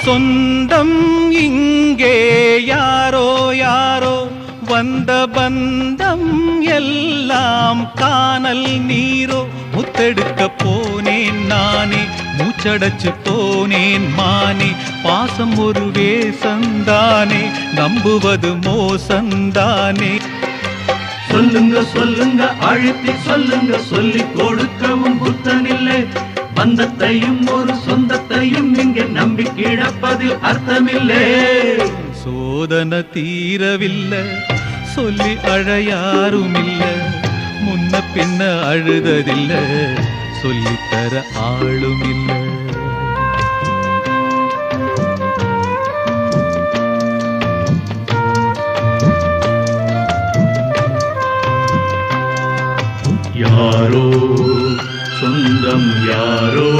சொந்தம் இங்கே யாரோ யாரோ, வந்த பந்தம் எல்லாம் காணல் நீரோ. முத்தெடுக்க போனேன் நானே, மூச்சடைச்சு போனேன் மானே. பாசம் ஒரு வேசந்தானே, நம்புவது மோசந்தானே. சொல்லுங்க சொல்லுங்க அழுத்தி சொல்லுங்க, சொல்லிக் கொடுக்கவும் புத்தனில்லை. பந்தத்தையும் ஒரு சொந்தத்தையும் இங்கே நம்பி கிடப்பதில் அர்த்தமில்லை. சோதனை தீரவில்லை, சொல்லி அழ யாரும் இல்ல. முன்ன பின்ன அழுததில்ல, சொல்லித்தர ஆளும் இல்ல. யாரோ சொந்தம் யாரோ